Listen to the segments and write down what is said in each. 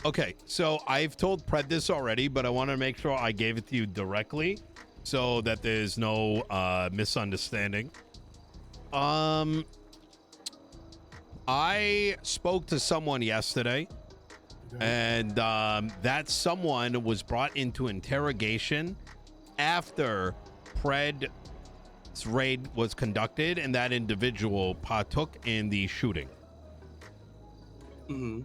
Okay, so I've told Pred this already, but I want to make sure I gave it to you directly so that there's no misunderstanding. I spoke to someone yesterday, and that someone was brought into interrogation after Pred's raid was conducted, and that individual partook in the shooting. Mm-hmm.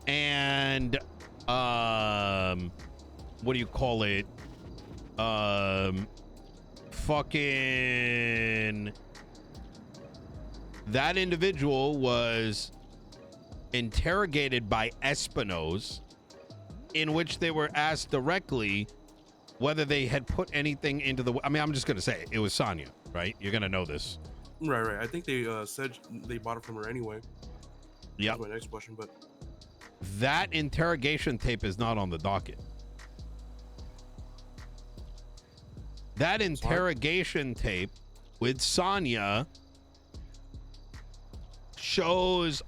And what do you call it? Fucking that individual was interrogated by Espinos, in which they were asked directly whether they had put anything into the. I mean, I'm just gonna say it was Sonya, right? You're gonna know this. Right. I think they said they bought it from her anyway. Yeah. That's my next question, but that interrogation tape is not on the docket. That interrogation tape with Sonya shows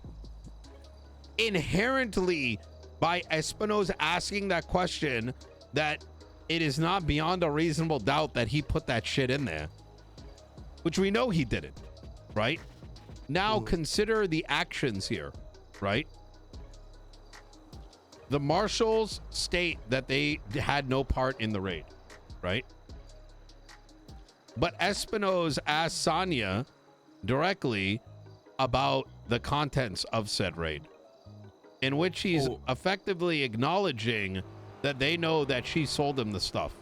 inherently by Espinos asking that question that it is not beyond a reasonable doubt that he put that shit in there, which we know he didn't, right? Now consider the actions here, right? The marshals state that they had no part in the raid, right? But Espinos asked Sonya directly about the contents of said raid, in which he's effectively acknowledging that they know that she sold him the stuff.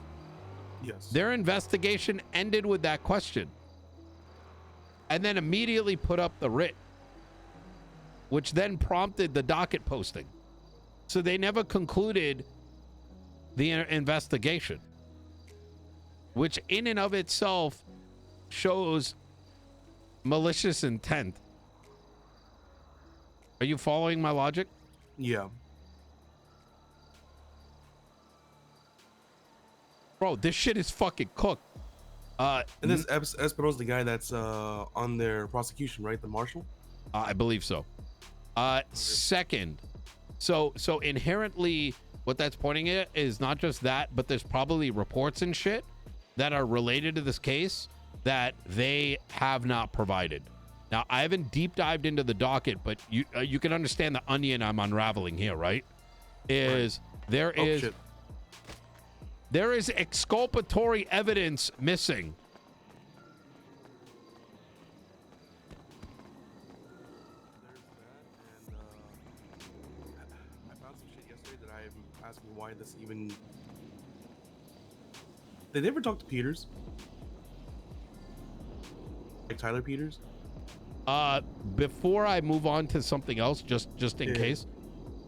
yes. Their investigation ended with that question, and then immediately put up the writ, which then prompted the docket posting. So they never concluded the investigation, which in and of itself shows malicious intent. Are you following my logic? Yeah. Bro, this shit is fucking cooked. And this Espino's the guy that's on their prosecution, right? The marshal? I believe so. Second, so inherently what that's pointing at is not just that, but there's probably reports and shit that are related to this case that they have not provided. Now, I haven't deep dived into the docket, but you can understand the onion I'm unraveling here, right? There is exculpatory evidence missing. I found some shit yesterday that I'm asking why this even. Did they ever talk to Peters? Like Tyler Peters? Before I move on to something else, just in case.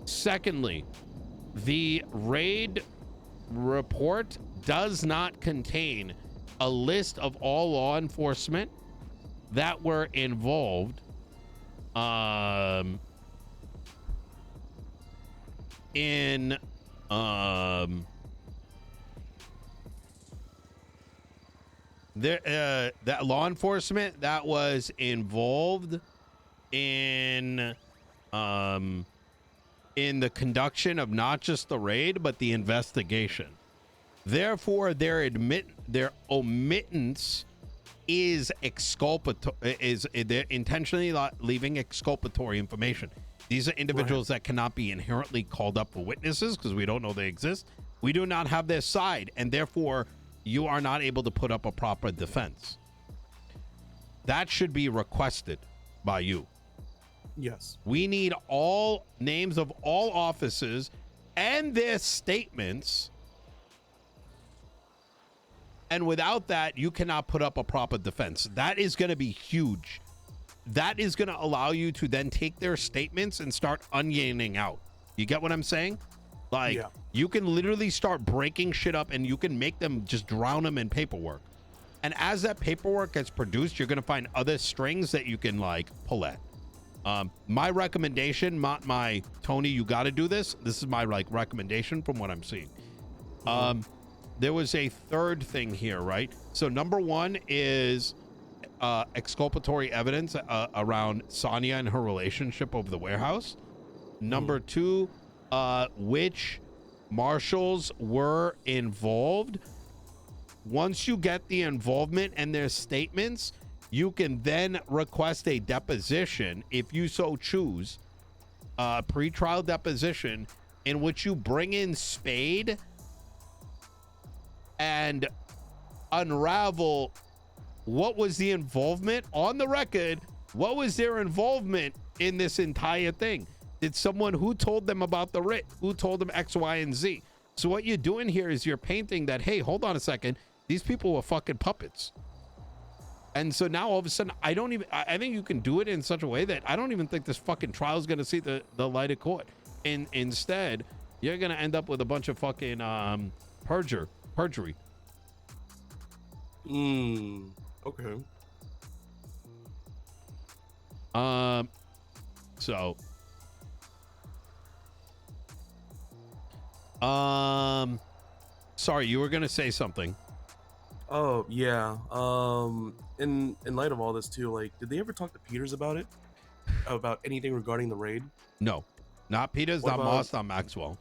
Secondly, the raid report does not contain a list of all law enforcement that were involved in that law enforcement that was involved in the conduction of not just the raid but the investigation. Therefore, their omittance is exculpatory. They're intentionally leaving exculpatory information. These are individuals that cannot be inherently called up for witnesses because we don't know they exist. We do not have their side, and therefore you are not able to put up a proper defense. That should be requested by you. Yes. We need all names of all officers and their statements. And without that, you cannot put up a proper defense. That is going to be huge. That is going to allow you to then take their statements and start onioning out. You get what I'm saying? Like, you can literally start breaking shit up and you can make them just drown them in paperwork. And as that paperwork gets produced, you're going to find other strings that you can, like, pull at. My recommendation, my Tony, you got to do this. This is my, like, recommendation from what I'm seeing. There was a third thing here, right? So number one is exculpatory evidence around Sonia and her relationship over the warehouse. Number two, which marshals were involved. Once you get the involvement and their statements, you can then request a deposition if you so choose, a pretrial deposition in which you bring in Spade and unravel what was the involvement on the record. What was their involvement in this entire thing? Did someone who told them about the writ, who told them X, Y, and Z? So what you're doing here is you're painting that, hey, hold on a second, these people were fucking puppets. And so now all of a sudden, I think you can do it in such a way that I don't even think this fucking trial is going to see the light of court. Instead, you're going to end up with a bunch of fucking perjury. Okay. So, sorry, you were going to say something. Oh yeah. In light of all this too, like, did they ever talk to Peters about it? About anything regarding the raid? No, not Peters, not Moss, not Maxwell.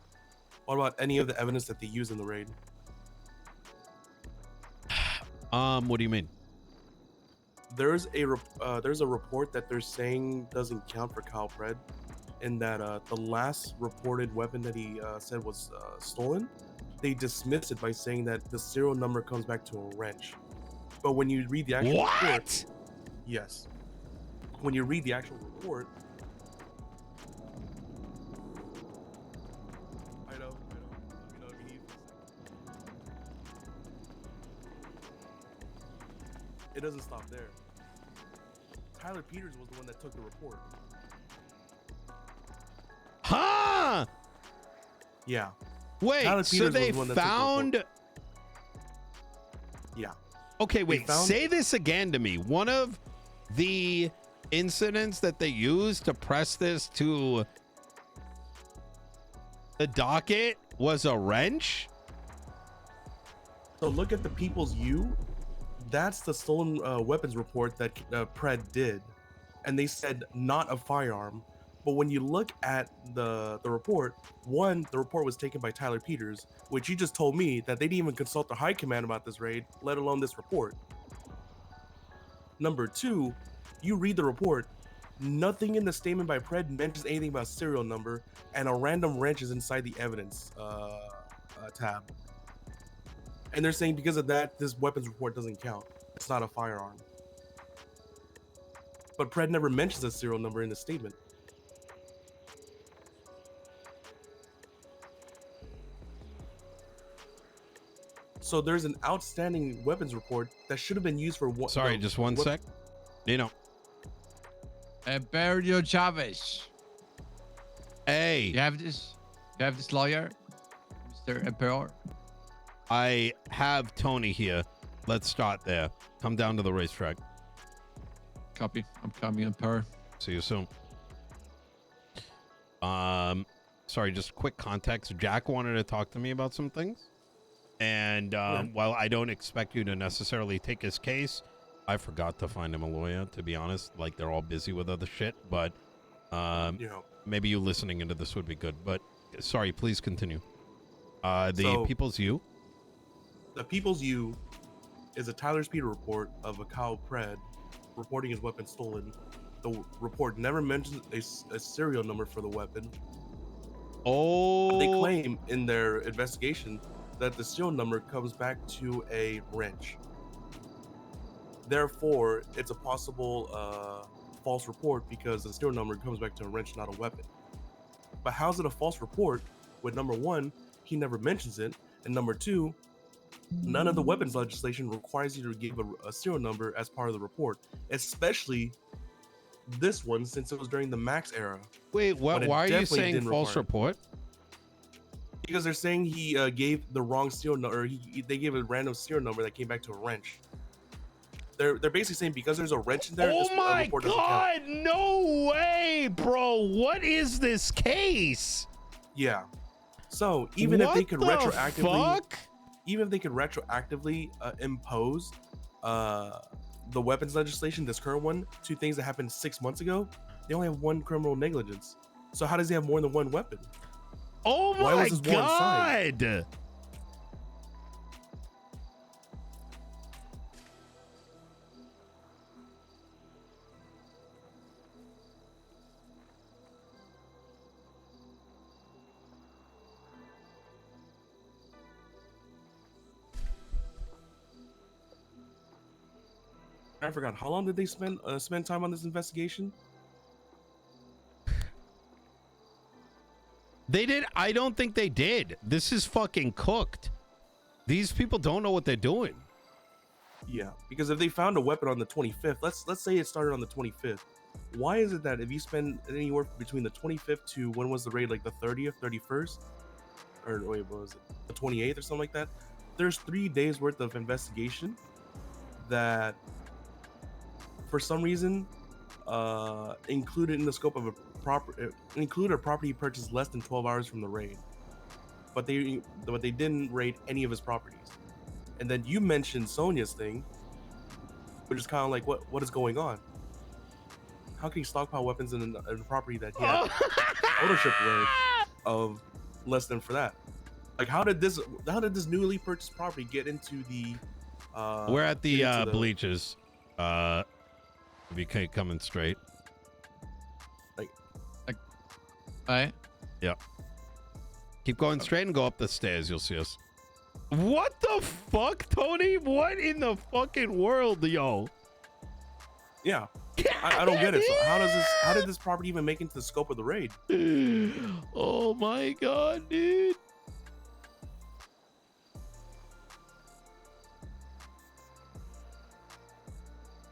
What about any of the evidence that they used in the raid? What do you mean? There's a report that they're saying doesn't count for Kyle Pred, in that the last reported weapon that he said was stolen, they dismissed it by saying that the serial number comes back to a wrench. But when you read the actual report, yes, when you read the actual report, I know, you know what I mean? It doesn't stop there. Tyler Peters was the one that took the report. Huh? Yeah. Wait, so they found... Yeah. Okay, wait, say this again to me. One of the incidents that they used to press this to the docket was a wrench? So look at the People's U. That's the stolen weapons report that Pred did. And they said not a firearm. But when you look at the report, one, the report was taken by Tyler Peters, which you just told me that they didn't even consult the high command about this raid, let alone this report. Number two, you read the report, nothing in the statement by Pred mentions anything about serial number, and a random wrench is inside the evidence tab. And they're saying because of that, this weapons report doesn't count. It's not a firearm. But Pred never mentions a serial number in the statement. So there's an outstanding weapons report that should have been used for one. Sorry, just one sec. Nino. Emperio Chavez. Hey. You have this lawyer, Mr. Emperor? I have Tony here. Let's start there. Come down to the racetrack. Copy. I'm coming, Emperor. See you soon. Sorry, just quick context. Jack wanted to talk to me about some things. And while I don't expect you to necessarily take his case, I forgot to find him a lawyer, to be honest. Like, they're all busy with other shit. But maybe you listening into this would be good. But sorry, please continue. The People's U? The People's U is a Tyler Speeder report of a Kyle Pred reporting his weapon stolen. The report never mentions a serial number for the weapon. Oh. They claim in their investigation that the serial number comes back to a wrench. Therefore, it's a possible false report because the serial number comes back to a wrench, not a weapon. But how's it a false report when, number one, he never mentions it, and number two, none of the weapons legislation requires you to give a serial number as part of the report, especially this one since it was during the Max era. Wait, what? Why are you saying false report? Because they're saying he gave the wrong serial number, or they gave a random serial number that came back to a wrench. They're basically saying because there's a wrench in there. Oh my god! No way, bro! What is this case? Yeah. So even if they could retroactively, even if they could retroactively impose the weapons legislation, this current one, two things that happened 6 months ago, they only have one criminal negligence. So how does he have more than one weapon? Oh Why my was this war inside? God. I forgot. How long did they spend time on this investigation? They did. I don't think they did. This is fucking cooked. These people don't know what they're doing. Yeah, because if they found a weapon on the 25th, let's say it started on the 25th. Why is it that if you spend anywhere between the 25th to when was the raid, like the 30th, 31st, or wait, what was it, the 28th or something like that? There's 3 days worth of investigation that, for some reason, included in the scope of a included a property purchased less than 12 hours from the raid, but they didn't raid any of his properties. And then you mentioned Sonia's thing, which is kind of like what is going on? How can he stockpile weapons in a property that he had ownership worth of less than for that? Like how did this newly purchased property get into the we're at the bleachers. BK coming straight. Right? Yep. Keep going straight and go up the stairs. You'll see us. What the fuck, Tony? What in the fucking world, yo? Yeah. I don't get it. So how did this property even make into the scope of the raid? Oh my God, dude.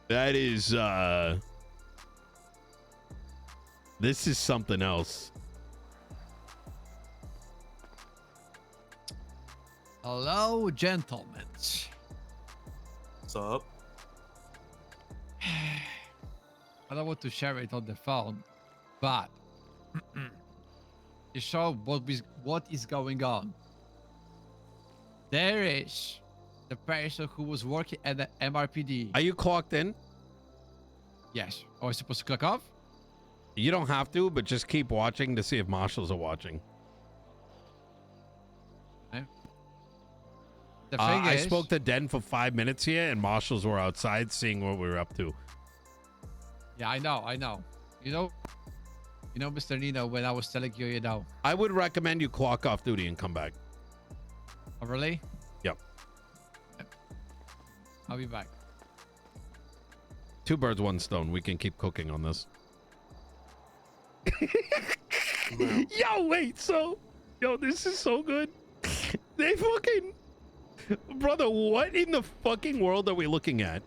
That is this is something else. Hello, gentlemen. What's up? I don't want to share it on the phone, but to show what is going on. There is the person who was working at the MRPD. Are you clocked in? Yes. Are we supposed to click off? You don't have to, but just keep watching to see if marshals are watching. Okay. The thing I is, spoke to Den for 5 minutes here, and marshals were outside seeing what we were up to. yeah, I know. You know, Mr. Nino, when I was telling you, I would recommend you clock off duty and come back. oh, really? Yep. I'll be back. 2 birds, 1 stone. We can keep cooking on this. Yo, wait, yo, this is so good. They fucking, brother, what in the fucking world are we looking at?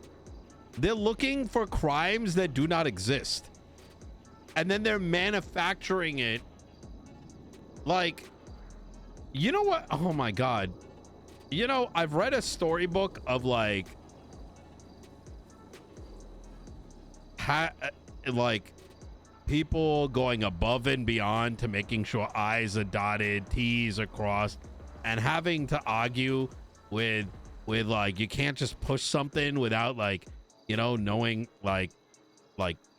They're looking for crimes that do not exist. And then they're manufacturing it. Like, you know what? Oh my God. You know, I've read a storybook of like people going above and beyond to making sure I's are dotted, T's are crossed, and having to argue with like, you can't just push something without like, you know, knowing like,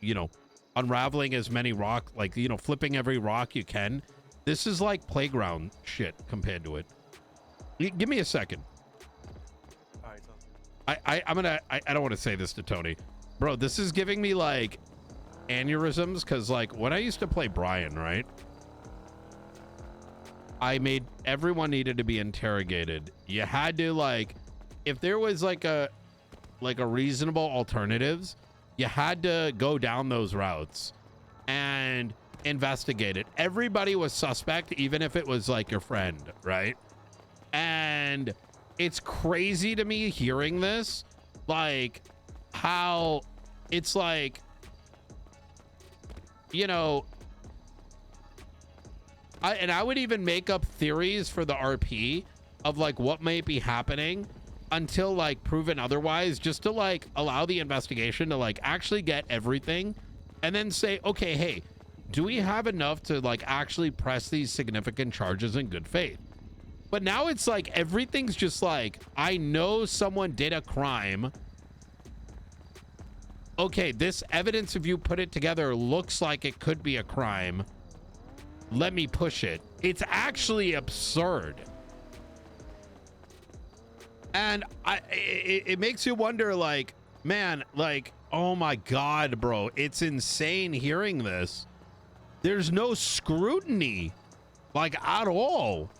you know, unraveling as many rock, like, you know, flipping every rock you can. This is like playground shit compared to it. Give me a second. All right, I don't want to say this to Tony. Bro, this is giving me like aneurysms, because like when I used to play Brian, right, I made everyone needed to be interrogated. You had to, like, if there was like a reasonable alternatives, you had to go down those routes and investigate it. Everybody was suspect, even if it was like your friend, right? And it's crazy to me hearing this, like how it's like, you know, I would even make up theories for the RP of like what might be happening until like proven otherwise, just to like allow the investigation to like actually get everything and then say, okay, hey, do we have enough to like actually press these significant charges in good faith? But now it's like everything's just like, I know someone did a crime, okay, this evidence, if you put it together, looks like it could be a crime. Let me push it. It's actually absurd. And it makes you wonder, like, man, like, oh my God, bro, it's insane hearing this. There's no scrutiny, like, at all.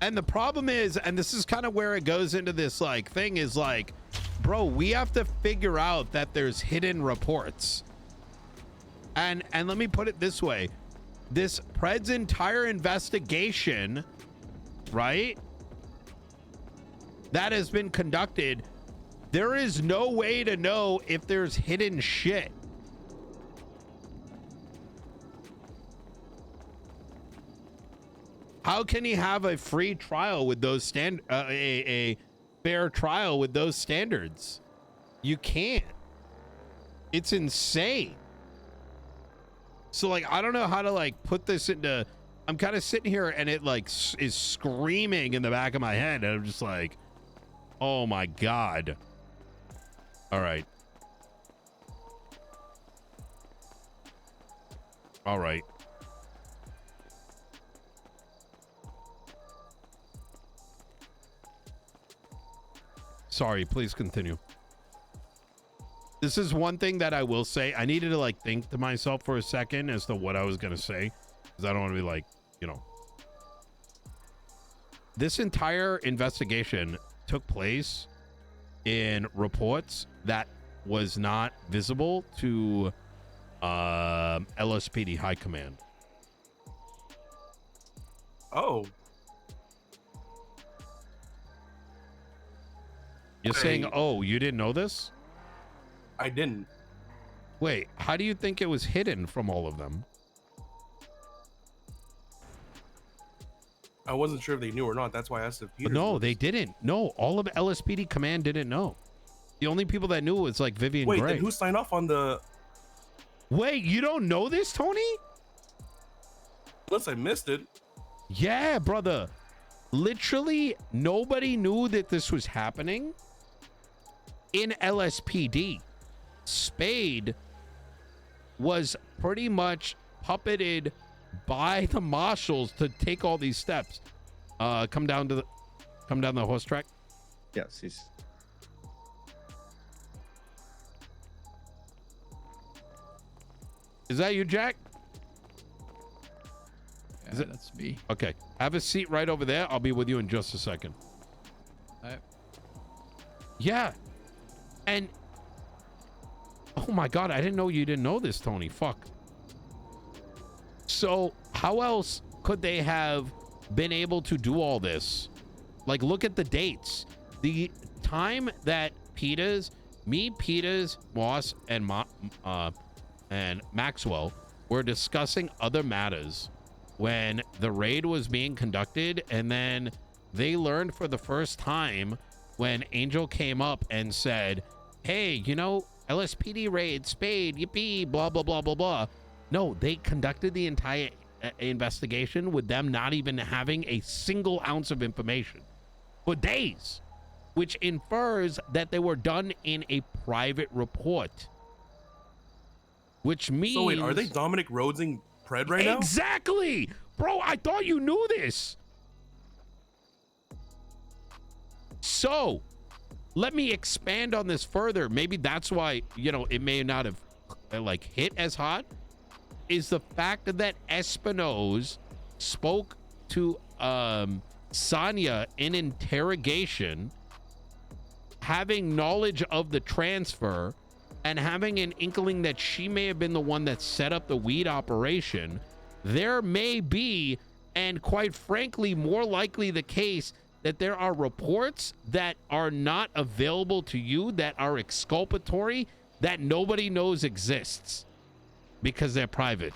And the problem is, and this is kind of where it goes into this, like, thing is like, bro, we have to figure out that there's hidden reports. And let me put it this way. This Pred's entire investigation, right, that has been conducted, there is no way to know if there's hidden shit. How can he have a free trial with those a fair trial with those standards? You can't. It's insane. So, like, I don't know how to, like, put this into... I'm kind of sitting here and it, like, is screaming in the back of my head. And I'm just like, oh, my God. All right. All right. Sorry, please continue. This is one thing that I will say. I needed to, like, think to myself for a second as to what I was going to say, because I don't want to be like, you know. This entire investigation took place in reports that was not visible to LSPD High Command. Oh. You're saying, oh, you didn't know this? I didn't. Wait, how do you think it was hidden from all of them? I wasn't sure if they knew or not. That's why I asked if Peter. No, they didn't. No, all of LSPD Command didn't know. The only people that knew was like Vivian Wait, Gray. then who signed off on the... Wait, you don't know this, Tony? Unless I missed it. Yeah, brother. Literally, nobody knew that this was happening in LSPD. Spade was pretty much puppeted by the marshals to take all these steps. Come down the horse track. Yes, he's... Is that you, Jack? Yeah, that's me. Okay. Have a seat right over there. I'll be with you in just a second. All right. Yeah. And oh my God, I didn't know you didn't know this, Tony. Fuck. So how else could they have been able to do all this? Like, look at the dates. The time that Peters, Moss, and Maxwell were discussing other matters when the raid was being conducted, and then they learned for the first time when Angel came up and said, hey, you know, LSPD raid, Spade, yippee, blah, blah, blah, blah, blah. No, they conducted the entire investigation with them not even having a single ounce of information for days, which infers that they were done in a private report. Which means... So wait, are they Dominic Rhodesing Pred right now? Exactly! Bro, I thought you knew this. So, let me expand on this further. Maybe that's why, you know, it may not have, like, hit as hot. Is the fact that Espinoz spoke to Sonia in interrogation, having knowledge of the transfer, and having an inkling that she may have been the one that set up the weed operation. There may be, and quite frankly, more likely the case, that there are reports that are not available to you, that are exculpatory, that nobody knows exists because they're private.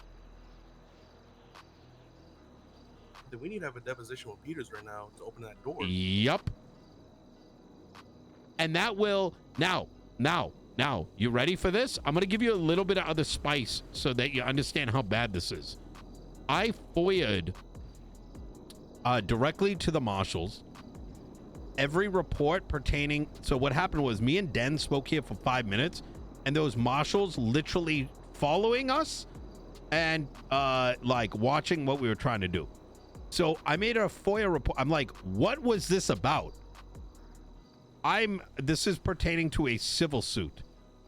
Then we need to have a deposition with Peters right now to open that door. Yup. And that will... Now, you ready for this? I'm going to give you a little bit of other spice so that you understand how bad this is. I FOIA'd directly to the marshals every report pertaining. So what happened was me and Den spoke here for 5 minutes, and those marshals literally following us and like watching what we were trying to do. So I made a FOIA report. I'm like, what was this about? This is pertaining to a civil suit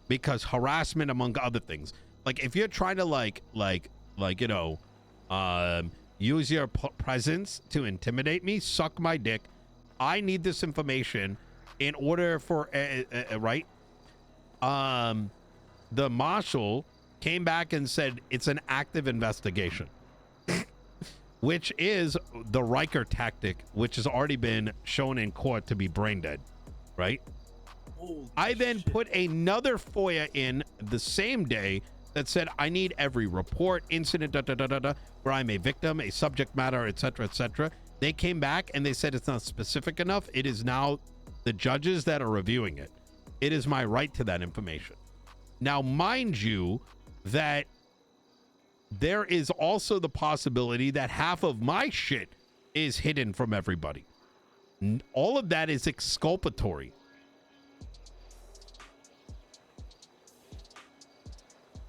because harassment, among other things. Like if you're trying to like you know, use your presence to intimidate me, suck my dick. I need this information in order for right. The marshal came back and said it's an active investigation, which is the Riker tactic, which has already been shown in court to be brain dead, right? Holy I then shit. put another FOIA in the same day that said I need every report, incident, where I'm a victim, a subject matter, etc., etc. They came back and they said it's not specific enough. It is now the judges that are reviewing it. It is my right to that information. Now, mind you, that there is also the possibility that half of my shit is hidden from everybody. All of that is exculpatory.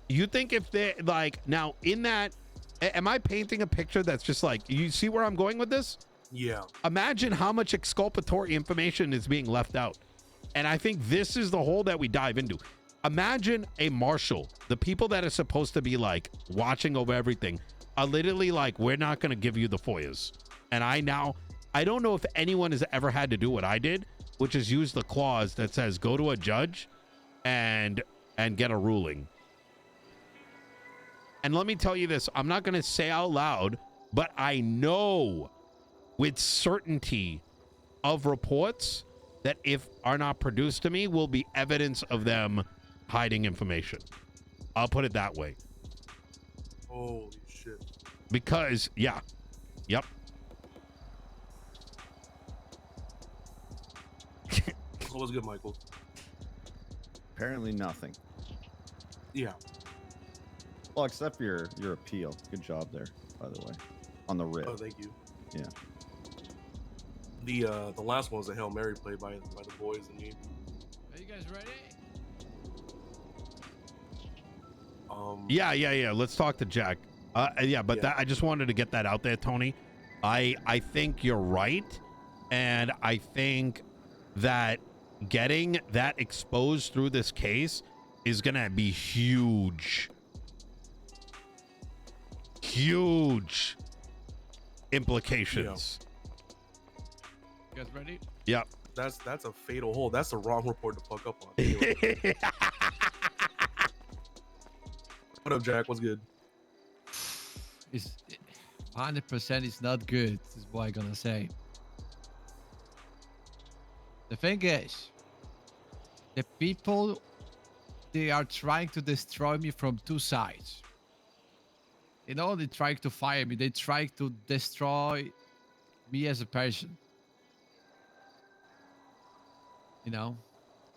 You think if they like now in that, am I painting a picture that's just like, you see where I'm going with this? Yeah. Imagine how much exculpatory information is being left out. And I think this is the hole that we dive into. Imagine a marshal, the people that are supposed to be like watching over everything are literally like, we're not going to give you the FOIAs. And I don't know if anyone has ever had to do what I did, which is use the clause that says go to a judge and get a ruling. And let me tell you this, I'm not going to say out loud, but I know with certainty of reports that if are not produced to me will be evidence of them hiding information. I'll put it that way. Holy shit. Because, yeah. Yep. What was good, Michael? Apparently nothing. Yeah. Well, except for your appeal. Good job there, by the way. On the rip. Oh, thank you. Yeah. The last one was a Hail Mary play by the boys and me. Are you guys ready? Yeah. Let's talk to Jack. Yeah, but Yeah. that I just wanted to get that out there, Tony. I think you're right, and I think that getting that exposed through this case is gonna be huge. Huge implications. You guys ready? Yep. That's a fatal hole. That's the wrong report to fuck up on. Anyway. What up, Jack? What's good? It's 100% is not good. This is what I'm gonna say. The thing is, the people, they are trying to destroy me from two sides. They not only trying to fire me, they try to destroy me as a person. You know?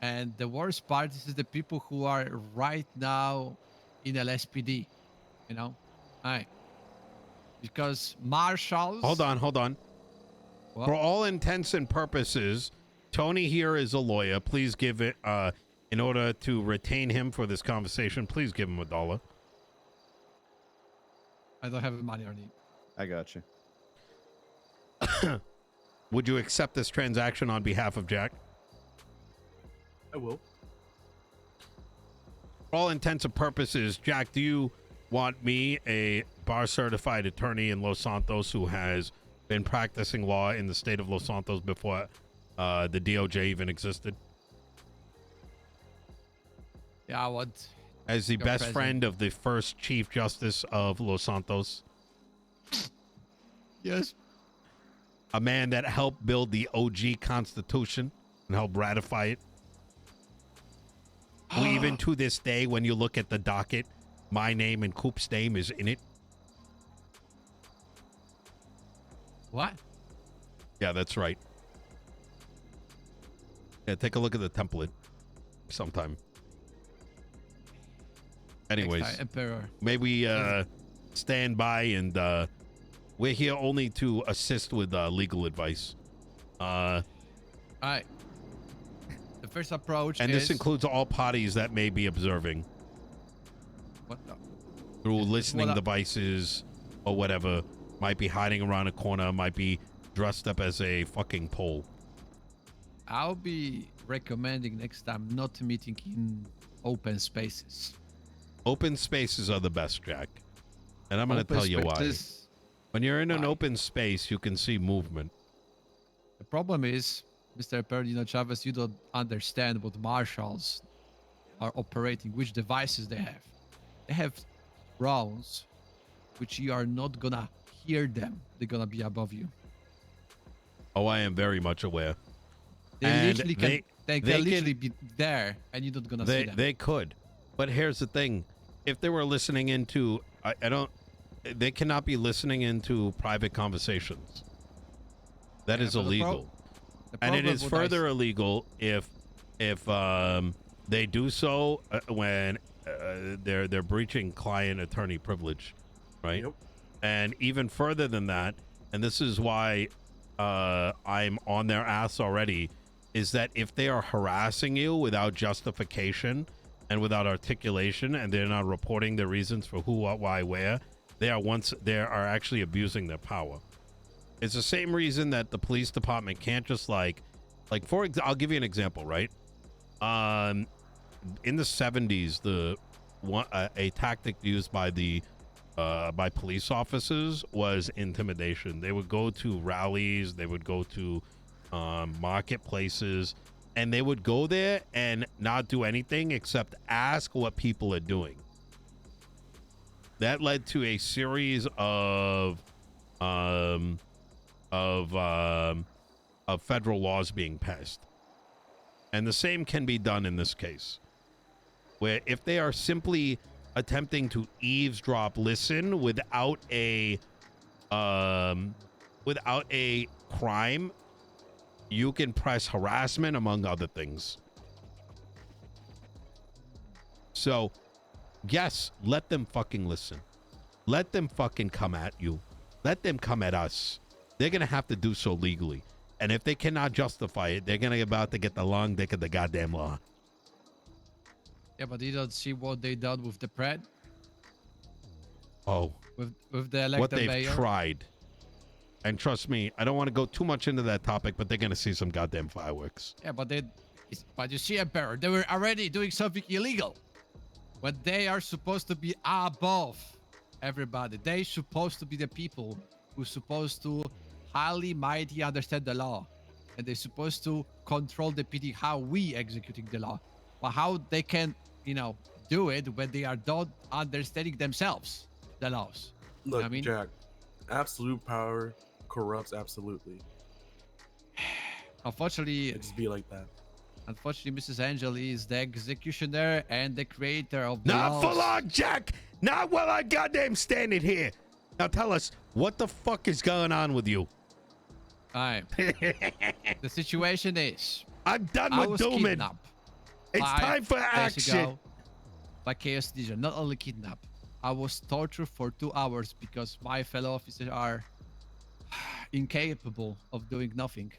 And the worst part is the people who are right now in LSPD. You know? Aye. Because marshals... Hold on. What? For all intents and purposes, Tony here is a lawyer. Please give it, in order to retain him for this conversation, please give him $1. I don't have money on it. I got you. Would you accept this transaction on behalf of Jack? I will. For all intents and purposes, Jack, do you want me, a bar-certified attorney in Los Santos who has been practicing law in the state of Los Santos before the DOJ even existed? Yeah, I want... As the Your best present. friend of the first Chief Justice of Los Santos, Yes. a man that helped build the OG Constitution and helped ratify it. Who even to this day, when you look at the docket, my name and Coop's name is in it. What? Yeah, that's right. Yeah, take a look at the template sometime. Anyways, Next time, Emperor. maybe stand by, and we're here only to assist with legal advice. Alright. The first approach And is... this includes all parties that may be observing What the... through listening Well, devices or whatever. Might be hiding around a corner, might be dressed up as a fucking pole. I'll be recommending next time not meeting in open spaces. Open spaces are the best, Jack. And I'm going to tell you why. When you're in an open space, you can see movement. The problem is, Mr. Perdino Chavez, you don't understand what marshals are operating, which devices they have. They have rounds, which you are not gonna hear them. They're gonna be above you. Oh, I am very much aware. They And literally can. They can literally be there, and you're not gonna see them. They could, but here's the thing: if they were listening into, I don't. They cannot be listening into private conversations. That is illegal. And it is further illegal if they do so when they're breaching client attorney privilege, right? Yep. And even further than that, and this is why I'm on their ass already, is that if they are harassing you without justification and without articulation, and they're not reporting the reasons for who, what, why, where, they are actually abusing their power. It's the same reason that the police department can't just I'll give you an example, right? In the 70s, a tactic used by police officers was intimidation. They would go to rallies, they would go to marketplaces, and they would go there and not do anything except ask what people are doing. That led to a series of federal laws being passed. And the same can be done in this case, where if they are simply attempting to eavesdrop, listen without a crime, you can press harassment, among other things. So, yes, let them fucking listen. Let them fucking come at you. Let them come at us. They're going to have to do so legally. And if they cannot justify it, they're going to be about to get the long dick of the goddamn law. Yeah, but you don't see what they done with the Pred? Oh. With the elected what they've mayor? tried. And trust me, I don't want to go too much into that topic, but they're going to see some goddamn fireworks. Yeah, but you see, Emperor, they were already doing something illegal. When they are supposed to be above everybody. They supposed to be the people who's supposed to highly mighty understand the law. And they're supposed to control the PD how we executing the law. But how they can, do it when they are not understanding themselves the laws. Look, I mean, Jack, absolute power corrupts absolutely. Unfortunately, It just be like that. Unfortunately, Mrs. Angeli is the executioner and the creator of the Not laws. for long, Jack! Not while I goddamn standing here! Now tell us, what the fuck is going on with you? Alright. The situation is... I'm done I with was dooming. kidnapped It's 5 time for days action. ago by Chaos Ninja. Not only kidnapped, I was tortured for 2 hours because my fellow officers are incapable of doing nothing.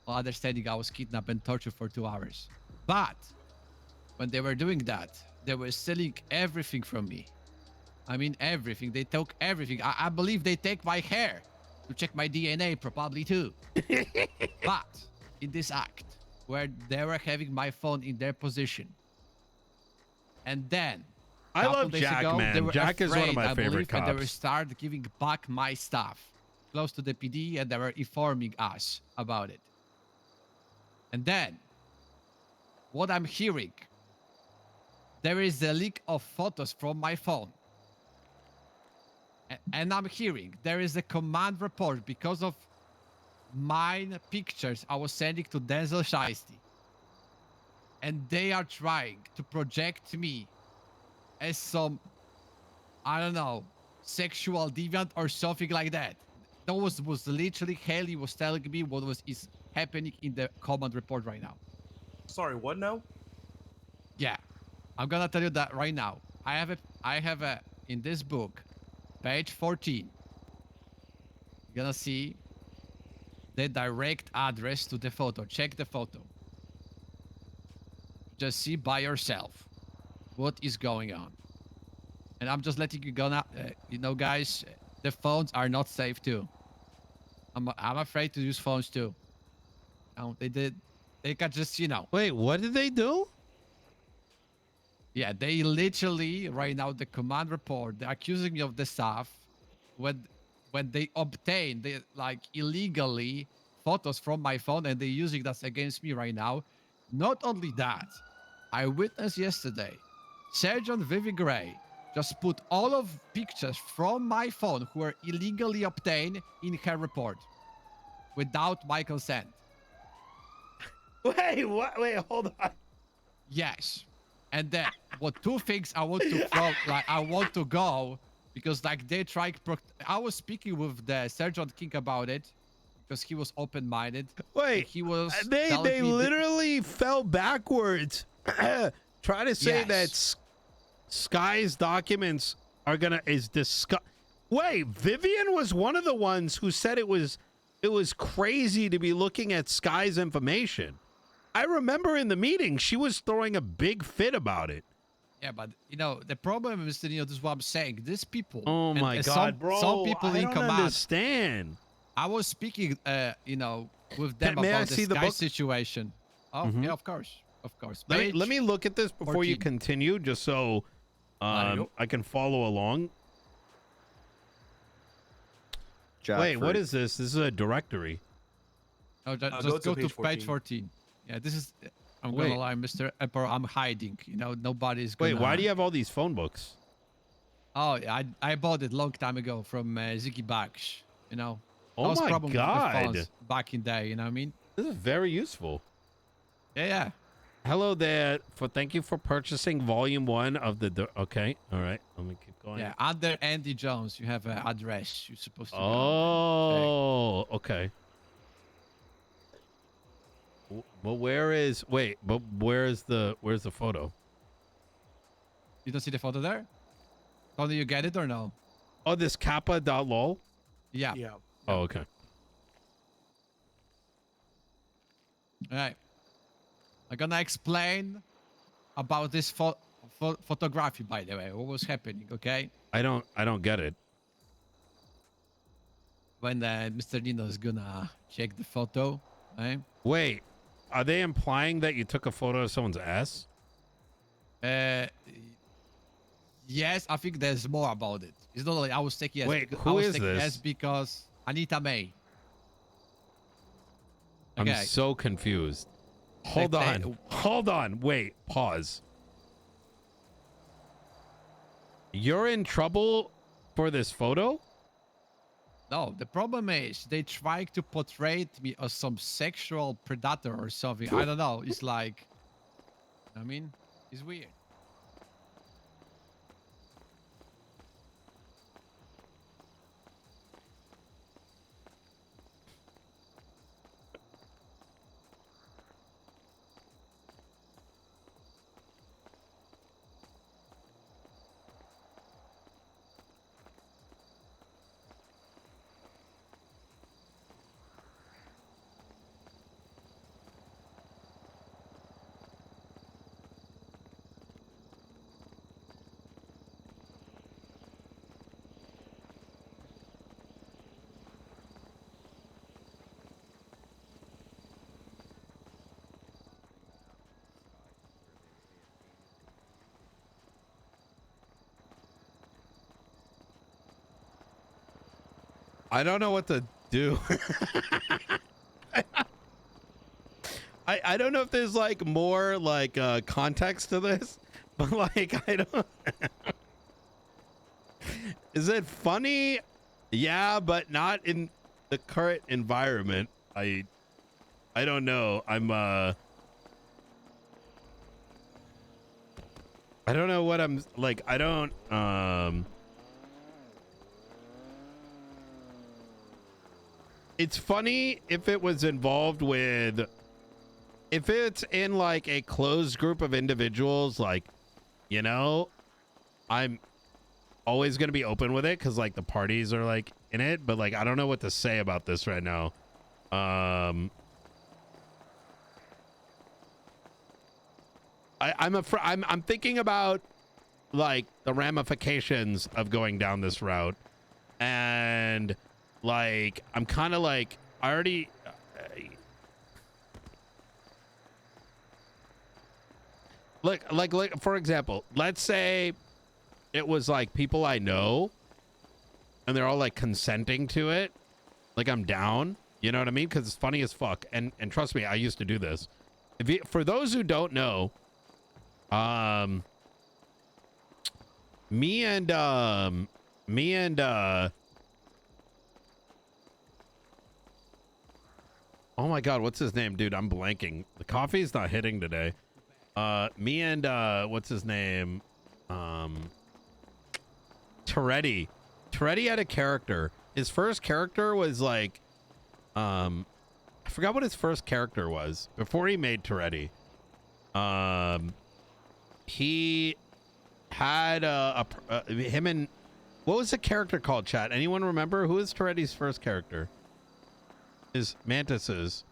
While understanding I was kidnapped and tortured for 2 hours. But when they were doing that, they were stealing everything from me. I mean everything. They took everything. I believe they take my hair to check my DNA probably too. But in this act, where they were having my phone in their position, and then I couple love days Jack, ago, man. they were Jack is one of afraid, my I favorite believe, and they were cops. start giving back my stuff close to the PD, and they were informing us about it. And then, what I'm hearing, there is a leak of photos from my phone. And I'm hearing there is a command report because of mine pictures I was sending to dasMEHDI. And they are trying to project me as some, I don't know, sexual deviant or something like that. That was literally Haley was telling me what is happening in the command report right now. Sorry, what now? Yeah, I'm gonna tell you that right now. I have a in this book, page 14. You're gonna see the direct address to the photo. Check the photo. Just see by yourself what is going on. And I'm just letting you go now. You know, guys, the phones are not safe too. I'm afraid to use phones too. They can just, you know. Wait, what did they do? Yeah, they literally right now the command report. They're accusing me of the stuff when they obtain like illegally photos from my phone and they're using that against me right now. Not only that, I witnessed yesterday, Sergeant Vivi Gray just put all of pictures from my phone who were illegally obtained in her report without my consent. Wait, what? Wait, hold on. Yes. And then what two things I want to like I want to go because like they try I was speaking with the Sergeant King about it because he was open-minded. Wait, he was they literally fell backwards. Try to say Yes. that Sky's documents are is discuss. Wait, Vivian was one of the ones who said it was crazy to be looking at Sky's information. I remember in the meeting she was throwing a big fit about it. Yeah, but you know the problem is that this is what I'm saying. These people. Oh my God, bro! Some people I in don't command. understand. I was speaking, you know, with them May I about see the the Sky book? situation. Oh yeah, of course. Let me look at this before you 14. continue, just so go. I can follow along. Jack Wait, what Fruit. is this? This is a directory. No, just go go to to page page 14. Yeah, this is. I'm Wait. gonna lie, Mr. Emperor. I'm hiding. You know, nobody's Wait, gonna. why do you have all these phone books? Oh, yeah, I bought it long time ago from Ziggy Bax. You know. Oh That was my problem with the God. phones back in day. You know what I mean? This is very useful. Yeah. Hello there. Thank you for purchasing volume 1 of the. Okay, all right. Let me keep going. Yeah. Under Andy Jones, you have an address you're supposed to go. Oh, okay. But where's the photo? You don't see the photo there? Tony, you get it or no? Oh, this kappa.lol? Yeah. Yeah. Oh, okay. All right. I'm gonna explain about this photography, by the way. What was happening? Okay. I don't get it. When Mr. Nino is gonna check the photo, right? Wait, are they implying that you took a photo of someone's ass? Yes, I think there's more about it. It's not like I was taking yes. Wait, I who was is taking this? yes because Anita May. I'm Okay. so confused. Hold on. Wait, pause. You're in trouble for this photo? No, the problem is they try to portray me as some sexual predator or something. I don't know. It's like, I mean, it's weird. I don't know what to do. I don't know if there's like more like context to this, but like I don't. Is it funny? Yeah, but not in the current environment. I don't know. I don't know what I'm like. I don't It's funny if it was involved with, if it's in like a closed group of individuals, like, you know, I'm always going to be open with it because like the parties are like in it, but like I don't know what to say about this right now. I'm thinking about like the ramifications of going down this route, and like I'm kind of like I already like for example, let's say it was like people I know and they're all like consenting to it, like I'm down, you know what I mean? Because it's funny as fuck, and trust me, I used to do this. For those who don't know, me and oh my god, what's his name, dude? I'm blanking. The coffee's not hitting today. Me and what's his name? Toretti had a character. His first character was like I forgot what his first character was before he made Toretti. He had him and what was the character called, chat? Anyone remember? Who is Toretti's first character? His Mantis's.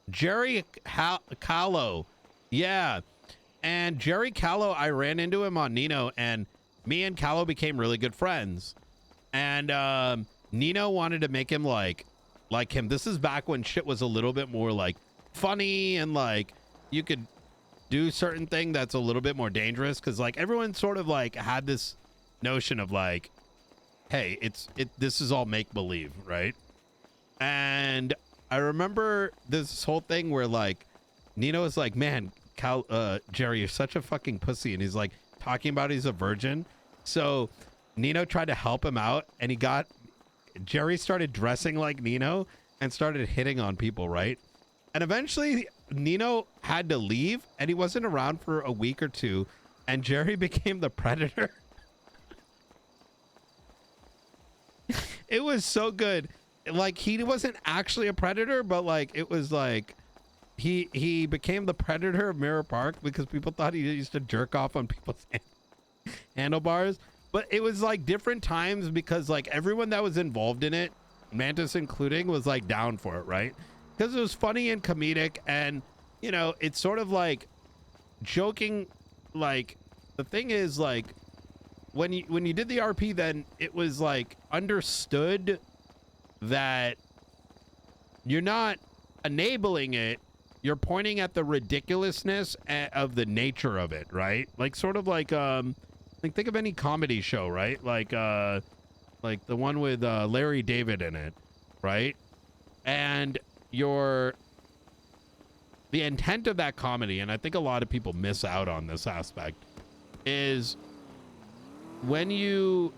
Jerry Callow. Yeah. And Jerry Callow, I ran into him on Nino, and me and Callow became really good friends. And Nino wanted to make him like him. This is back when shit was a little bit more like funny, and like you could do certain thing that's a little bit more dangerous, because like everyone sort of like had this notion of like, hey, this is all make believe, right? And I remember this whole thing where like Nino was like, man, Jerry, you're such a fucking pussy, and he's like talking about he's a virgin. So Nino tried to help him out, and Jerry started dressing like Nino and started hitting on people, right? And eventually Nino had to leave, and he wasn't around for a week or two, and Jerry became the predator. It was so good. Like, he wasn't actually a predator, but like it was like he became the predator of Mirror Park because people thought he used to jerk off on people's handlebars. But it was like different times, because like everyone that was involved in it, Mantis including, was like down for it, right? Because it was funny and comedic, and you know, it's sort of like joking. Like, the thing is, like, when you did the RP, then it was like understood that you're not enabling it, you're pointing at the ridiculousness of the nature of it, right? Like sort of like think of any comedy show, right? Like the one with Larry David in it, right? And the intent of that comedy, and I think a lot of people miss out on this aspect, is when you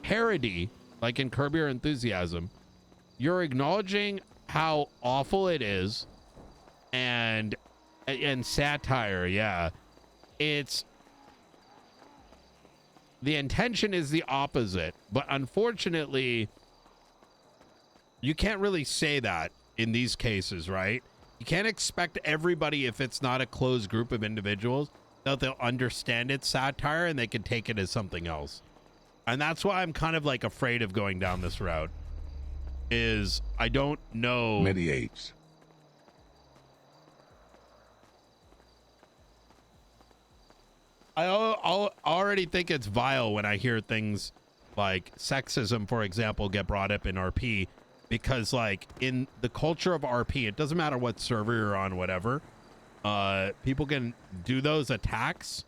parody, like in Curb Your Enthusiasm, you're acknowledging how awful it is, and satire, yeah. It's the intention is the opposite, but unfortunately you can't really say that in these cases, right? You can't expect everybody, if it's not a closed group of individuals, that they'll understand it's satire and they can take it as something else. And that's why I'm kind of like afraid of going down this route, is I don't know. Mediates. I already think it's vile when I hear things like sexism, for example, get brought up in RP, because like in the culture of RP, it doesn't matter what server you're on, whatever, people can do those attacks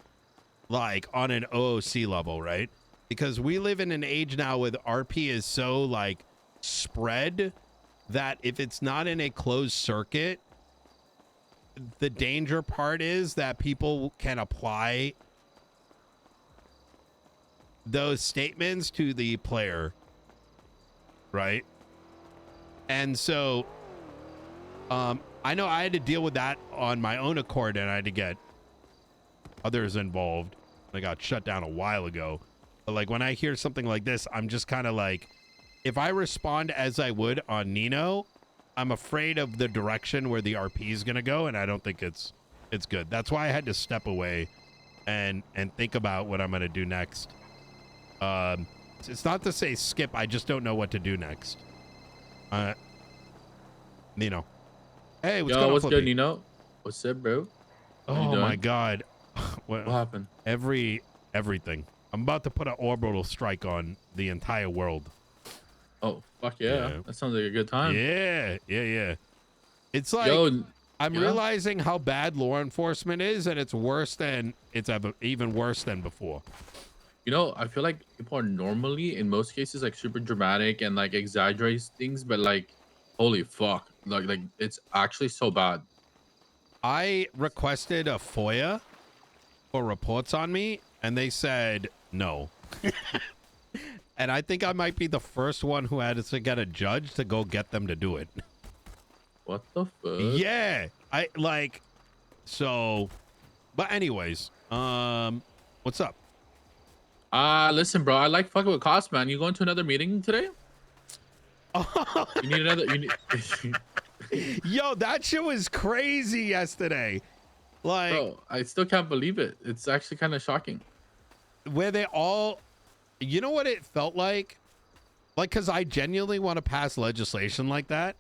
like on an OOC level, right? Because we live in an age now with RP is so like spread that if it's not in a closed circuit, the danger part is that people can apply those statements to the player, right? And so I know I had to deal with that on my own accord, and I had to get others involved. I got shut down a while ago. But like when I hear something like this, I'm just kind of like, if I respond as I would on Nino, I'm afraid of the direction where the RP is going to go, and I don't think it's good. That's why I had to step away and think about what I'm going to do next. It's not to say skip. I just don't know what to do next. Nino. Hey, what's going on, What's Flippy? good, Nino? What's up, bro? What you Oh my doing? God. What happened? Everything. I'm about to put an orbital strike on the entire world. Oh, fuck yeah. Yeah. That sounds like a good time. Yeah. It's like Yo, I'm yeah? realizing how bad law enforcement is, and it's even worse than before. You know, I feel like people are normally, in most cases, like super dramatic and like exaggerate things, but like, holy fuck. Like it's actually so bad. I requested a FOIA for reports on me, and they said no. And I think I might be the first one who had to get a judge to go get them to do it. What the fuck? Yeah. But anyways, what's up? Listen, bro, I like fucking with cost, man. You going to another meeting today? You need another. You need. Yo, that shit was crazy yesterday. Like, Bro, I still can't believe it. It's actually kind of shocking. where they all, you know what it felt like? Like, because I genuinely want to pass legislation like that.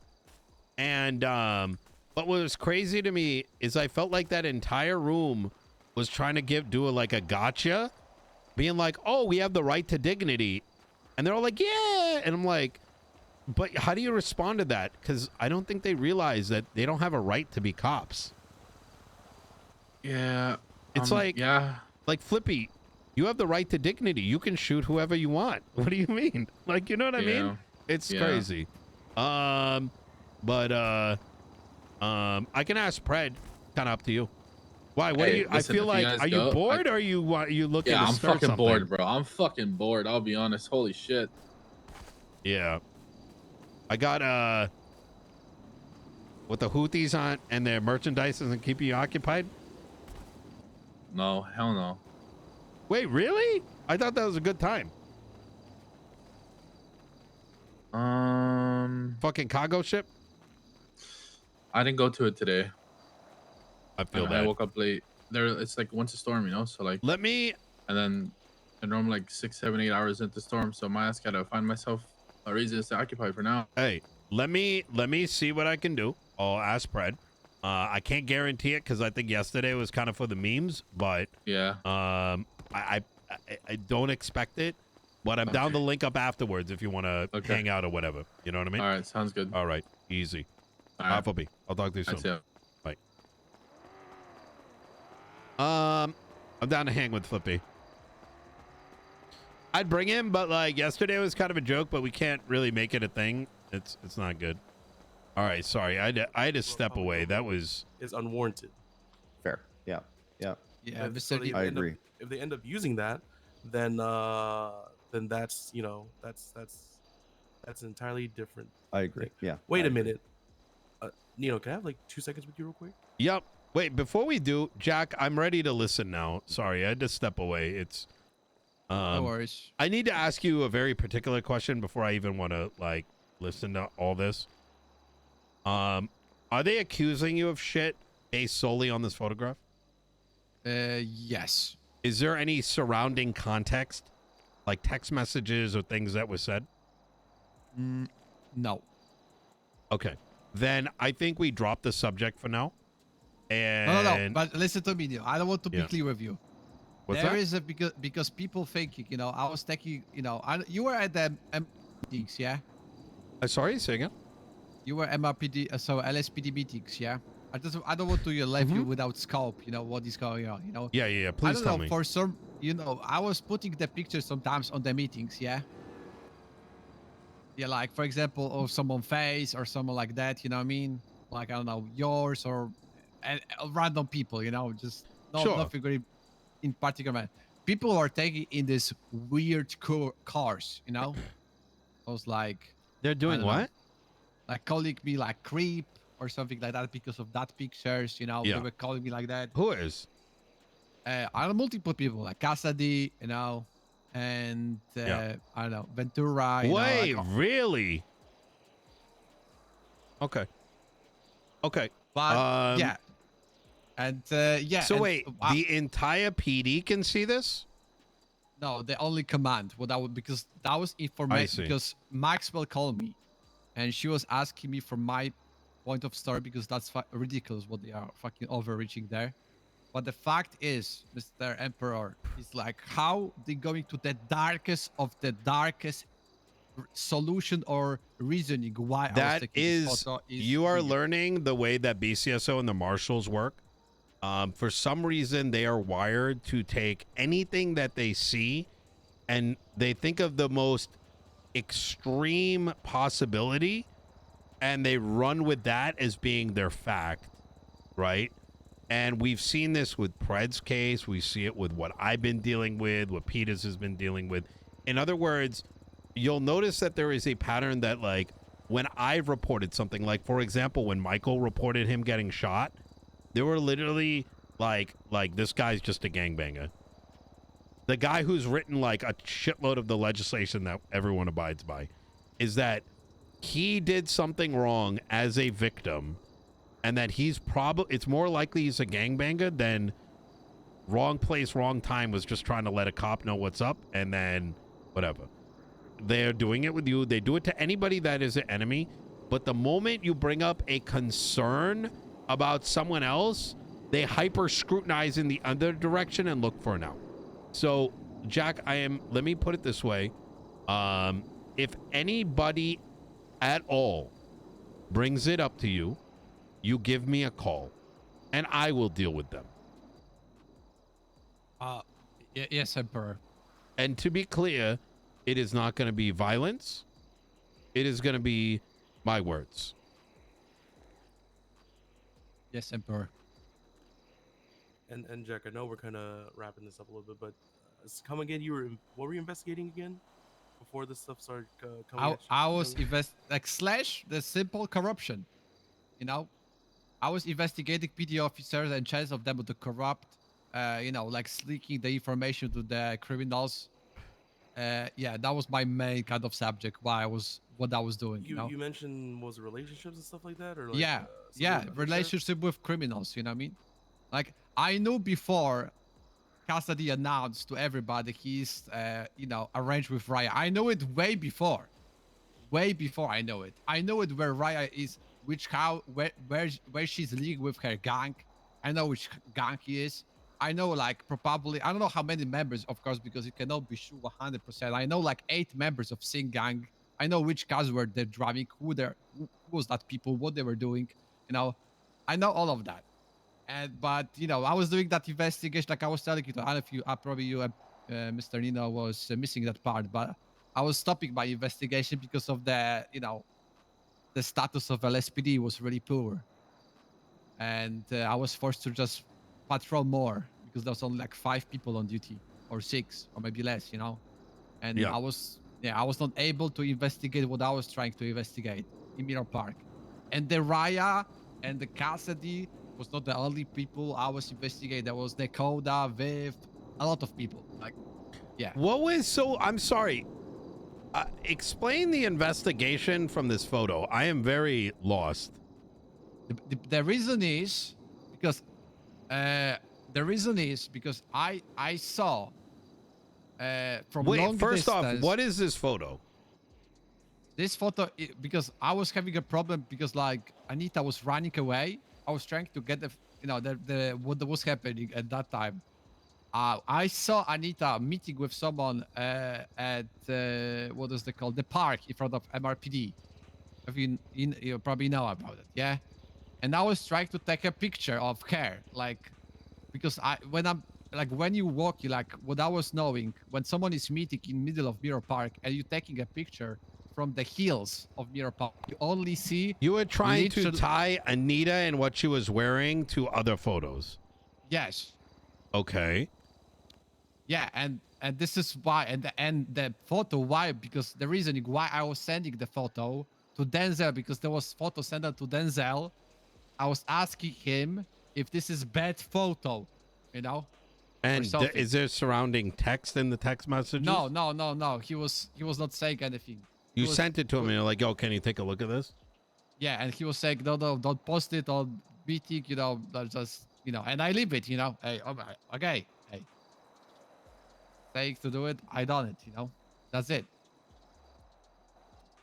And, but what was crazy to me is I felt like that entire room was trying to do a gotcha, being like, oh, we have the right to dignity. And they're all like, yeah. And I'm like, but how do you respond to that? Because I don't think they realize that they don't have a right to be cops. Yeah. It's yeah. like Flippy, you have the right to dignity. You can shoot whoever you want. What do you mean? Like, you know what I mean? It's crazy. I can ask Pred. Kind of up to you. Why? What Hey, do you? listen, I feel if you like, guys are you go, bored or are you looking? Yeah, to I'm start fucking something? bored, bro. I'm fucking bored. I'll be honest. Holy shit. Yeah. I got what the Houthis on and their merchandise doesn't keep you occupied. No, hell no. Wait, really? I thought that was a good time. Fucking cargo ship. I didn't go to it today. I feel that. I woke up late. It's like once a storm, you know. So like, Let me. and then I normally like 6, 7, 8 hours into storm. So my ass gotta find myself a reason to occupy for now. Hey, let me see what I can do. I'll ask Pred. I can't guarantee it because I think yesterday was kind of for the memes, but Yeah. I don't expect it. But I'm down to link up afterwards if you want to hang out or whatever. You know what I mean? All right, sounds good. All right, easy. All right. Flippy, I'll talk to you soon. That's it. Bye. I'm down to hang with Flippy. I'd bring him, but like yesterday was kind of a joke, but we can't really make it a thing. It's not good. All right, sorry. I had to step away. That was Is unwarranted. Fair. Yeah. Yeah, If, Mr. they I end up- agree. if they end up using that, then that's that's entirely different. I agree. Yeah. Wait I a agree. minute, Nino, can I have like 2 seconds with you real quick? Yep. Wait, before we do, Jack, I'm ready to listen now. Sorry, I had to step away. It's No worries. I need to ask you a very particular question before I even want to like listen to all this. Are they accusing you of shit based solely on this photograph? Yes. Is there any surrounding context, like text messages or things that were said? No. Okay. Then I think we drop the subject for now. And No. But listen to me, Neil. I don't want to be Yeah. clear with you. What's There that? is a because people thinking, you know, I was taking, you know, you were at the meetings, yeah. Sorry, say again. You were MRPD, so LSPD meetings, yeah. I don't want to leave you without scope. You know what is going on. You know. Yeah. I Please don't tell know. me. For some, you know, I was putting the pictures sometimes on the meetings, yeah. Yeah, like for example, of someone face or someone like that. You know what I mean? Like I don't know, yours or random people. You know, just Sure. nothing very in particular. People are taking in this weird cars. You know, I was like. They're doing I don't know. what? Like calling me like creep or something like that because of that pictures, you know, Yeah. they were calling me like that. Who is? I know multiple people like Casady, you know, and I don't know, Ventura. You Wait, know, like, really? Okay. but yeah, and yeah. So and, wait, the entire PD can see this? No, the only command. What I would because that was I information see. because Maxwell called me, and she was asking me from my point of story because that's ridiculous what they are fucking overreaching there. But the fact is, Mr. Emperor, is like how they going to the darkest of the darkest solution or reasoning why I was That taking this is, photo is you are weird. learning the way that BCSO and the marshals work. For some reason, they are wired to take anything that they see and they think of the most extreme possibility and they run with that as being their fact, right? And we've seen this with Pred's case. We see it with what I've been dealing with, what Peters has been dealing with. In other words, you'll notice that there is a pattern that, like, when I've reported something, like, for example, when Michael reported him getting shot, they were literally like this guy's just a gangbanger. The guy who's written like a shitload of the legislation that everyone abides by is that he did something wrong as a victim and that he's probably, it's more likely he's a gangbanger than wrong place, wrong time was just trying to let a cop know what's up and then whatever. They're doing it with you. They do it to anybody that is an enemy. But the moment you bring up a concern about someone else, they hyper scrutinize in the other direction and look for an out. So, Jack, let me put it this way. If anybody at all brings it up to you, you give me a call and I will deal with them. Yes, Emperor. And to be clear, it is not going to be violence. It is going to be my words. Yes, Emperor. And Jack, I know we're kind of wrapping this up a little bit, but come again. What were you investigating again before this stuff started coming? I was like slash the simple corruption. You know, I was investigating PD officers and chance of them to corrupt. Like leaking the information to the criminals. Yeah, that was my main kind of subject. What I was doing. You mentioned was it relationships and stuff like that, or like, yeah, relationship with criminals. You know what I mean? Like I knew before Cassidy announced to everybody he's arranged with Raya. I know it way before I know it. I know it where Raya is, where she's leagued with her gang. I know which gang he is. I know like probably I don't know how many members, of course, because you cannot be sure 100%. I know like 8 members of Sing gang. I know which cars were they driving, who was that people, what they were doing. I know all of that. But I was doing that investigation, like I was telling you. I don't know if you, probably you, Mr. Nino, was missing that part, but I was stopping my investigation because of the status of LSPD was really poor, and I was forced to just patrol more because there was only like 5 people on duty, or 6, or maybe less, and Yeah. I was not able to investigate what I was trying to investigate in Mirror Park, and the Raya and the Cassidy was not the only people I was investigating. There was Nekoda, Viv, a lot of people. Like, yeah. I'm sorry. Explain the investigation from this photo. I am very lost. The reason is because I saw from long First distance. off, what is this photo? This photo, because I was having a problem because like Anita was running away. I was trying to get what was happening at that time. I saw Anita meeting with someone at what is it called, the park in front of MRPD. You probably know about it, yeah. And I was trying to take a picture of her, like, because when you walk, you like what I was knowing when someone is meeting in middle of Mirror Park and you taking a picture from the hills of Mirror Park, you only see. You were trying to tie Anita and what she was wearing to other photos. Yes. Okay. Yeah, and this is why, and the photo, why? Because the reason why I was sending the photo to Denzel, because there was photo sent out to Denzel. I was asking him if this is bad photo, And is there surrounding text in the text messages? No. He was not saying anything. You sent it to him and you're like, yo, can you take a look at this? Yeah, and he was saying, no, don't post it on meeting, just, and I leave it, hey, okay, hey. saying to do it, I done it. That's it.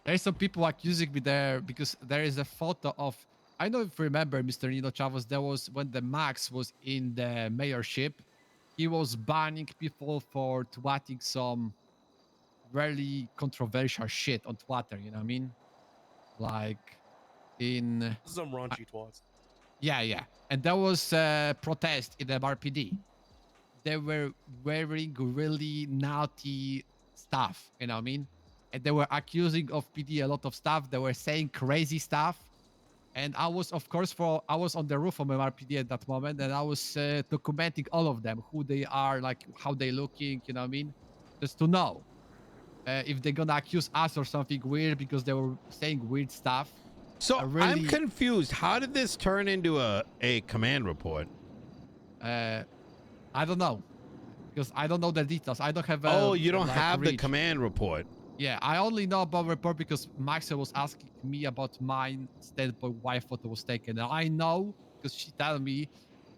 There's some people accusing me there because there is a photo of. I don't know if you remember, Mr. Nino Chavos. There was when the Max was in the mayorship, he was banning people for twatting some really controversial shit on Twitter. You know what I mean? Like in Some raunchy twats. yeah, and there was a protest in the MRPD. They were wearing really naughty stuff. You know what I mean? And they were accusing of PD a lot of stuff. They were saying crazy stuff. And I was, of course, I was on the roof of MRPD at that moment, and I was documenting all of them, who they are, like how they looking. You know what I mean? Just to know if they're gonna accuse us or something weird because they were saying weird stuff. So really- I'm confused. How did this turn into a command report? I don't know because I don't know the details. I don't have. Oh, you don't like, have the reach. command report. Yeah, I only know about report because Maxwell was asking me about my standpoint why photo was taken. And I know because she told me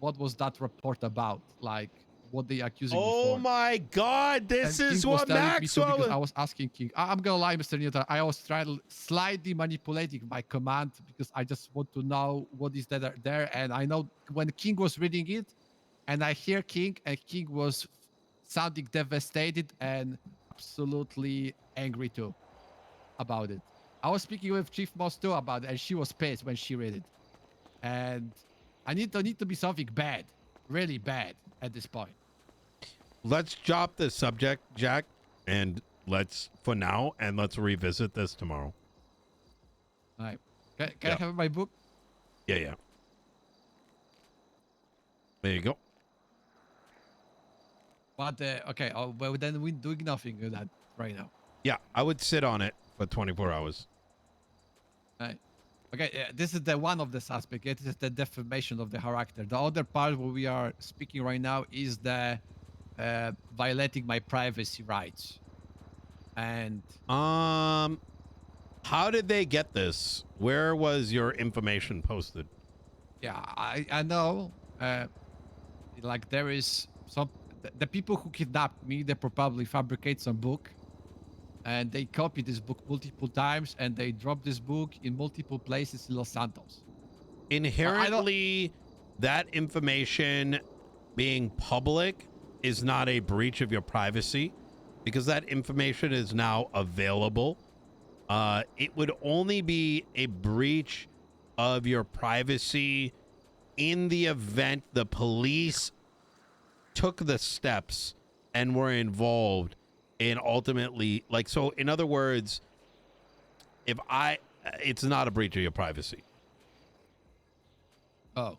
what was that report about, like what they accusing me Oh for. my God, this And is King was what telling me too Maxwell. because I was asking King. I'm gonna lie, Mr. Newton. I was trying slightly manipulating my command because I just want to know what is there. And I know when King was reading it, and I hear King, and King was sounding devastated and absolutely angry too about it. I was speaking with Chief Moss too about it, and she was pissed when she read it. And I need to be something bad, really bad at this point. Let's drop the subject, Jack, and let's revisit this tomorrow. All right. Can Yeah. I have my book? Yeah. There you go. But okay, well then we're doing nothing with that right now. Yeah, I would sit on it for 24 hours. Right. Okay, this is the one of the suspect. It is the defamation of the character. The other part where we are speaking right now is the violating my privacy rights. And How did they get this? Where was your information posted? yeah, I know. Like there is some the people who kidnapped me. They probably fabricate some book, and they copy this book multiple times, and they drop this book in multiple places in Los Santos. Inherently, that information being public is not a breach of your privacy because that information is now available. It would only be a breach of your privacy in the event the police took the steps and were involved in ultimately, like, so in other words, it's not a breach of your privacy. Oh.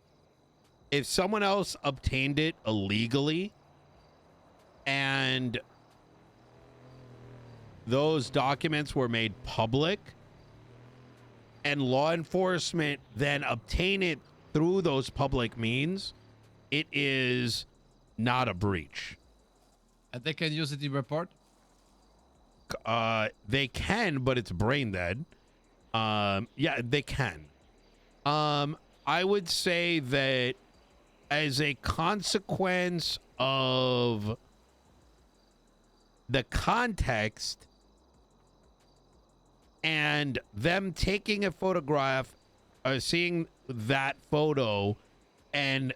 If someone else obtained it illegally and those documents were made public and law enforcement then obtain it through those public means, it is not a breach. And they can use it in report? They can, but it's brain dead. Yeah, they can. I would say that as a consequence of the context and them taking a photograph, seeing that photo and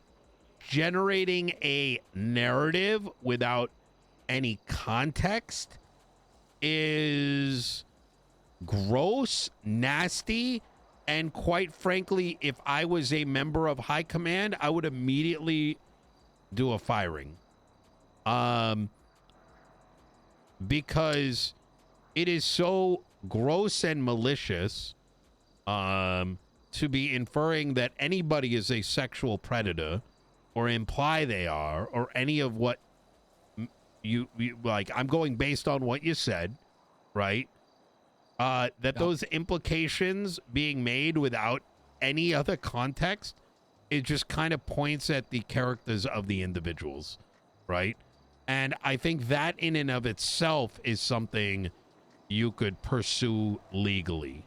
generating a narrative without any context is gross, nasty, and quite frankly, if I was a member of high command, I would immediately do a firing. Because it is so gross and malicious to be inferring that anybody is a sexual predator or imply they are, or any of what you like. I'm going based on what you said, right? That those implications being made without any other context, it just kind of points at the characters of the individuals, right? And I think that in and of itself is something you could pursue legally.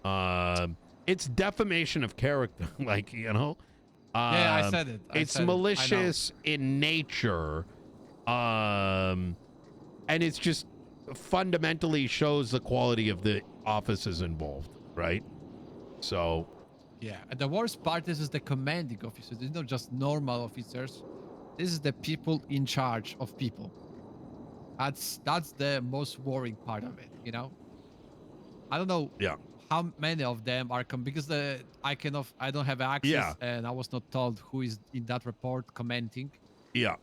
It's defamation of character, like, you know. Yeah, I said it. It's malicious in nature. and it's just fundamentally shows the quality of the officers involved, right? So Yeah, and the worst part is the commanding officers. These are not just normal officers. This is the people in charge of people. That's the most worrying part of it, you know? I don't know yeah, how many of them are because I don't have access, Yeah. and I was not told who is in that report commenting. yeah.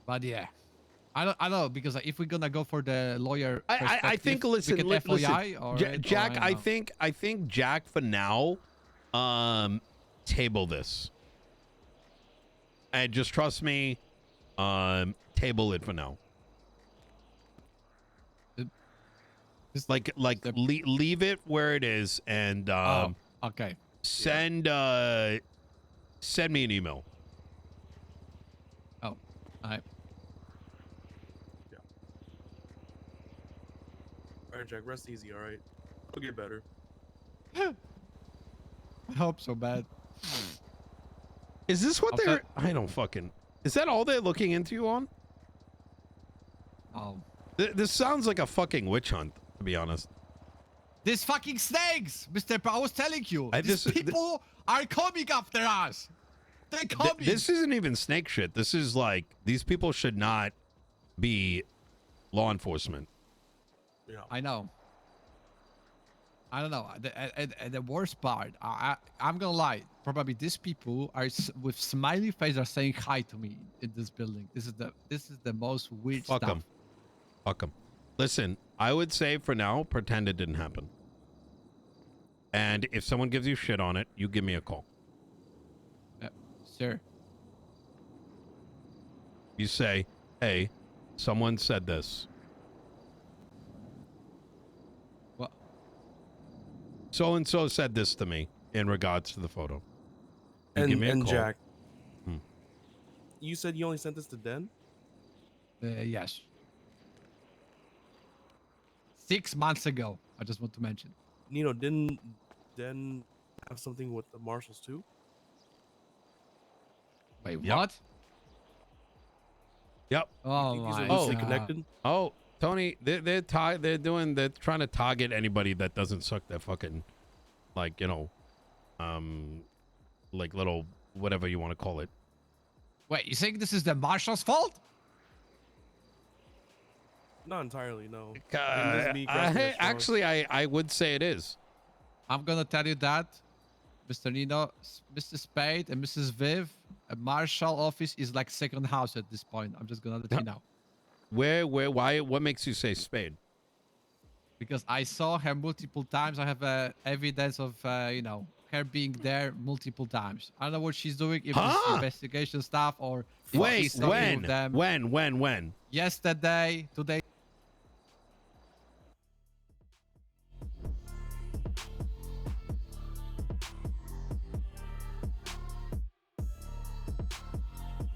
But yeah, I don't know, because if we're gonna go for the lawyer I think listen, we can listen, FOI or Jack. or I don't know. think Jack for now, table this, and just trust me, table it for now. This- Like the- leave it where it is, and okay. send me an email. Oh, I All right, Jack, rest easy. All right, it'll get better. hope so bad. Is this what I'll they're? I don't fucking. Is that all they're looking into you on? Oh, This sounds like a fucking witch hunt, to be honest. these fucking snakes, Mr. I was telling you, This- these people are coming after us. They're coming. This isn't even snake shit. This is like these people should not be law enforcement. Yeah. I know. I don't know. And the worst part, I'm gonna lie. Probably these people are with smiley face are saying hi to me in this building. This is the most weird Fuck stuff. them. Fuck them. Listen, I would say for now, pretend it didn't happen. And if someone gives you shit on it, you give me a call. Sure. You say, hey, someone said this. Well, So-and-so said this to me in regards to the photo. You give me a And call. Jack, Hmm. you said you only sent this to Den? yes. 6 months ago. I just want to mention. Nino, didn't Den have something with the marshals too? Wait, Yep. what? Yep. Oh Think these my are loosely God. connected? Oh, Tony, they're trying to target anybody that doesn't suck their fucking, like, you know, like little whatever you want to call it. Wait, you think this is the marshal's fault? Not entirely, no. I mean, this is me grasping at straws. Actually, I would say it is. I'm gonna tell you that, Mr. Nino, Mr. Spade, and Mrs. Viv, a marshal office is like second house at this point. I'm just gonna let you know. Where, why, what makes you say Spade? Because I saw her multiple times. I have evidence of, you know, her being there multiple times. I don't know what she's doing, if Huh? it's investigation stuff or if Wait, she's talking with them. when? Yesterday, today.